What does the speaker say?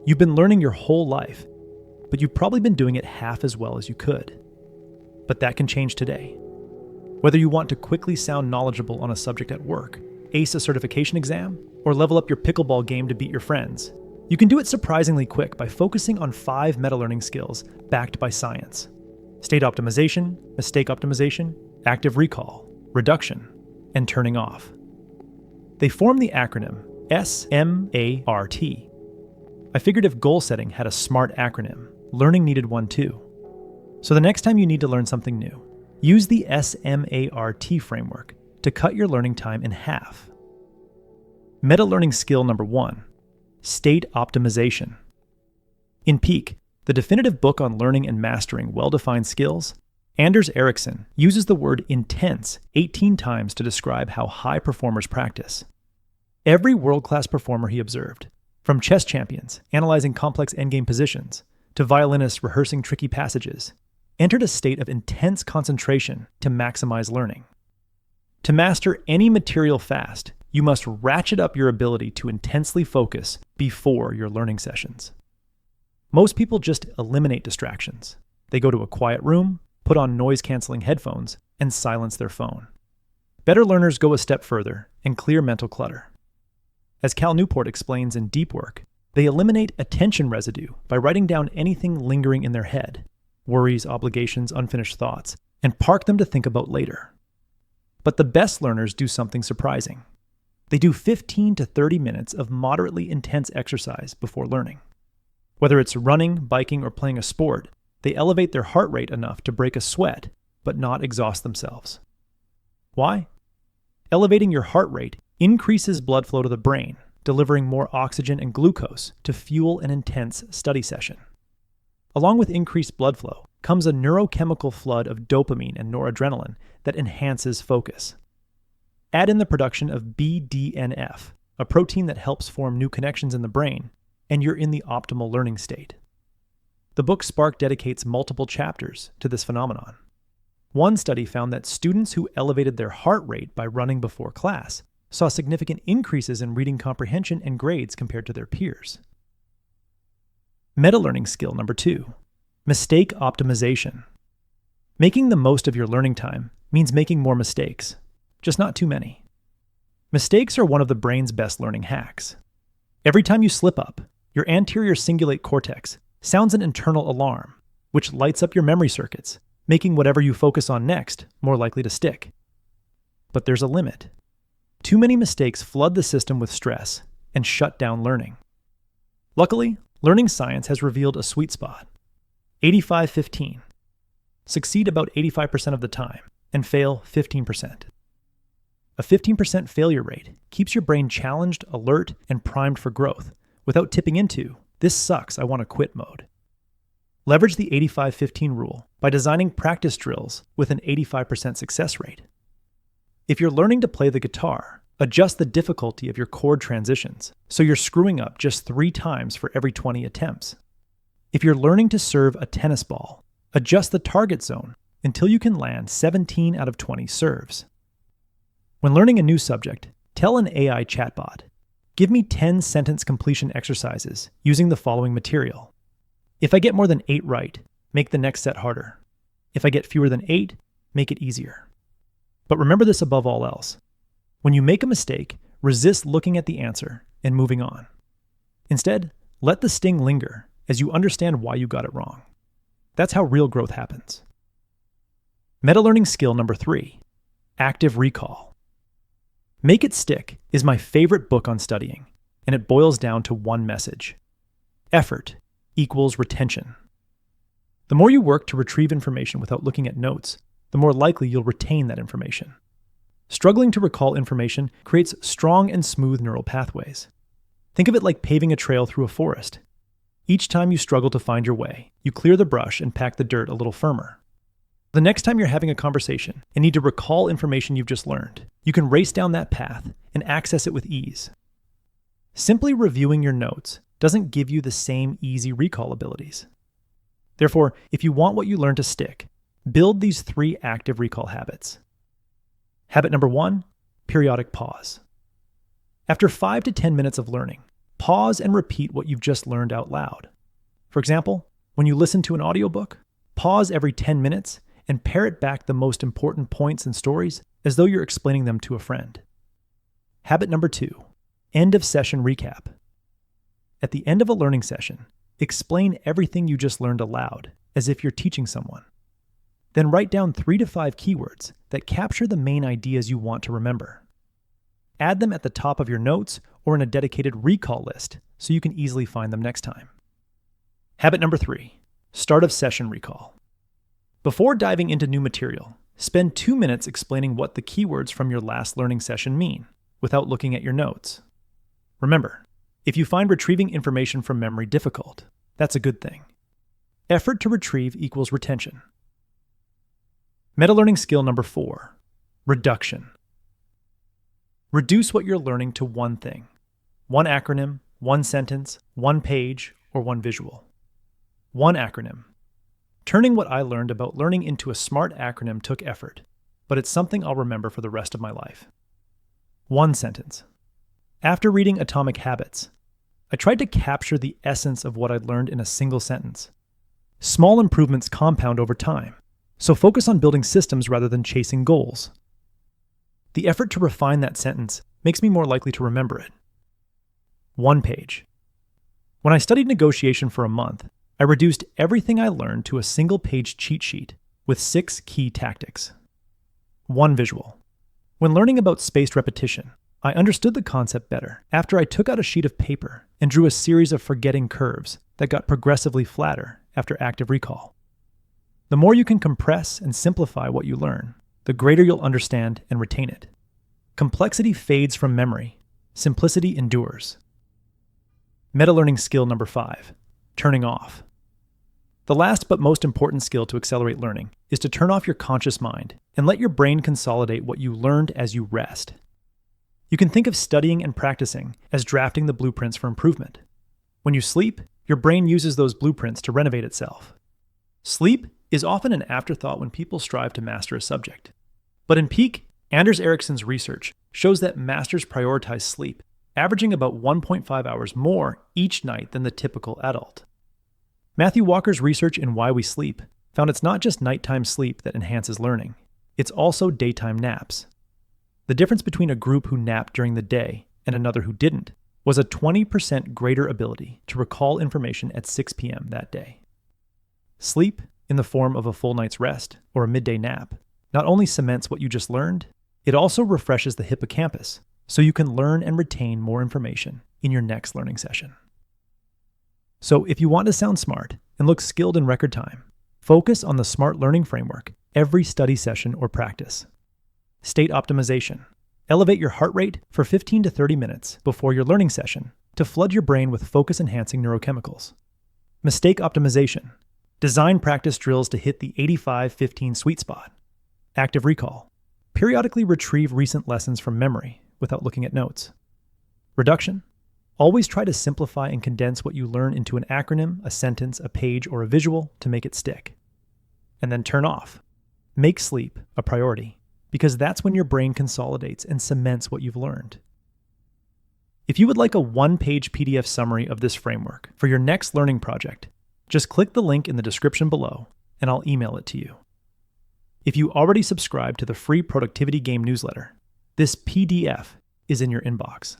You've been learning your whole life, but you've probably been doing it half as well as you could. But that can change today. Whether you want to quickly sound knowledgeable on a subject at work, ace a certification exam, or level up your pickleball game to beat your friends, you can do it surprisingly quick by focusing on 5 meta-learning skills backed by science: state optimization, mistake optimization, active recall, reduction, and turning off. They form the acronym S.M.A.R.T. I figured if goal setting had a SMART acronym, learning needed one too. So the next time you need to learn something new, use the S.M.A.R.T. framework to cut your learning time in half. Meta-learning skill number 1, state optimization. In Peak, the definitive book on learning and mastering well-defined skills, Anders Ericsson uses the word intense 18 times to describe how high performers practice. Every world-class performer he observed, from chess champions analyzing complex endgame positions to violinists rehearsing tricky passages, entered a state of intense concentration to maximize learning. To master any material fast, you must ratchet up your ability to intensely focus before your learning sessions. Most people just eliminate distractions. They go to a quiet room, put on noise-canceling headphones, and silence their phone. Better learners go a step further and clear mental clutter. As Cal Newport explains in Deep Work, they eliminate attention residue by writing down anything lingering in their head, worries, obligations, unfinished thoughts, and park them to think about later. But the best learners do something surprising. They do 15 to 30 minutes of moderately intense exercise before learning. Whether it's running, biking, or playing a sport, they elevate their heart rate enough to break a sweat, but not exhaust themselves. Why? Elevating your heart rate increases blood flow to the brain, delivering more oxygen and glucose to fuel an intense study session. Along with increased blood flow comes a neurochemical flood of dopamine and noradrenaline that enhances focus. Add in the production of BDNF, a protein that helps form new connections in the brain, and you're in the optimal learning state. The book S.M.A.R.T dedicates multiple chapters to this phenomenon. One study found that students who elevated their heart rate by running before class saw significant increases in reading comprehension and grades compared to their peers. Meta-learning skill number 2, mistake optimization. Making the most of your learning time means making more mistakes, just not too many. Mistakes are one of the brain's best learning hacks. Every time you slip up, your anterior cingulate cortex sounds an internal alarm, which lights up your memory circuits, making whatever you focus on next more likely to stick. But there's a limit. Too many mistakes flood the system with stress and shut down learning. Luckily, learning science has revealed a sweet spot. 85-15. Succeed about 85% of the time and fail 15%. A 15% failure rate keeps your brain challenged, alert, and primed for growth without tipping into "this sucks, I want to quit" mode. Leverage the 85-15 rule by designing practice drills with an 85% success rate. If you're learning to play the guitar, adjust the difficulty of your chord transitions so you're screwing up just 3 times for every 20 attempts. If you're learning to serve a tennis ball, adjust the target zone until you can land 17 out of 20 serves. When learning a new subject, tell an AI chatbot, "Give me 10 sentence completion exercises using the following material. If I get more than 8 right, make the next set harder. If I get fewer than 8, make it easier." But remember this above all else. When you make a mistake, resist looking at the answer and moving on. Instead, let the sting linger as you understand why you got it wrong. That's how real growth happens. Meta-learning skill number 3, active recall. Make It Stick is my favorite book on studying, and it boils down to one message: effort equals retention. The more you work to retrieve information without looking at notes, the more likely you'll retain that information. Struggling to recall information creates strong and smooth neural pathways. Think of it like paving a trail through a forest. Each time you struggle to find your way, you clear the brush and pack the dirt a little firmer. The next time you're having a conversation and need to recall information you've just learned, you can race down that path and access it with ease. Simply reviewing your notes doesn't give you the same easy recall abilities. Therefore, if you want what you learn to stick, build these 3 active recall habits. Habit number 1, periodic pause. After 5 to 10 minutes of learning, Pause and repeat what you've just learned out loud. For example, when you listen to an audiobook, pause every 10 minutes and parrot back the most important points and stories as though you're explaining them to a friend. Habit number 2, end of session recap. At the end of a learning session, explain everything you just learned aloud as if you're teaching someone. Then write down 3 to 5 keywords that capture the main ideas you want to remember. Add them at the top of your notes or in a dedicated recall list so you can easily find them next time. Habit number 3, start of session recall. Before diving into new material, spend 2 minutes explaining what the keywords from your last learning session mean without looking at your notes. Remember, if you find retrieving information from memory difficult, that's a good thing. Effort to retrieve equals retention. Meta-learning skill number 4, reduction. Reduce what you're learning to one thing, one acronym, one sentence, one page, or one visual. One acronym. Turning what I learned about learning into a SMART acronym took effort, but it's something I'll remember for the rest of my life. One sentence. After reading Atomic Habits, I tried to capture the essence of what I'd learned in a single sentence. Small improvements compound over time, so focus on building systems rather than chasing goals. The effort to refine that sentence makes me more likely to remember it. One page. When I studied negotiation for a month, I reduced everything I learned to a single-page cheat sheet with 6 key tactics. One visual. When learning about spaced repetition, I understood the concept better after I took out a sheet of paper and drew a series of forgetting curves that got progressively flatter after active recall. The more you can compress and simplify what you learn, the greater you'll understand and retain it. Complexity fades from memory. Simplicity endures. Meta-learning skill number 5, turning off. The last but most important skill to accelerate learning is to turn off your conscious mind and let your brain consolidate what you learned as you rest. You can think of studying and practicing as drafting the blueprints for improvement. When you sleep, your brain uses those blueprints to renovate itself. Sleep is often an afterthought when people strive to master a subject. But in peak, Anders Ericsson's research shows that masters prioritize sleep, averaging about 1.5 hours more each night than the typical adult. Matthew Walker's research in Why We Sleep found it's not just nighttime sleep that enhances learning, it's also daytime naps. The difference between a group who napped during the day and another who didn't was a 20% greater ability to recall information at 6 p.m. that day. Sleep, in the form of a full night's rest or a midday nap, not only cements what you just learned, it also refreshes the hippocampus so you can learn and retain more information in your next learning session. So if you want to sound smart and look skilled in record time, focus on the SMART learning framework every study session or practice. State optimization. Elevate your heart rate for 15 to 30 minutes before your learning session to flood your brain with focus-enhancing neurochemicals. Mistake optimization. Design practice drills to hit the 85-15 sweet spot. Active recall. Periodically retrieve recent lessons from memory without looking at notes. Reduction. Always try to simplify and condense what you learn into an acronym, a sentence, a page, or a visual to make it stick. And then turn off. Make sleep a priority, because that's when your brain consolidates and cements what you've learned. If you would like a one-page PDF summary of this framework for your next learning project, just click the link in the description below and I'll email it to you. If you already subscribe to the free Productivity Game newsletter, this PDF is in your inbox.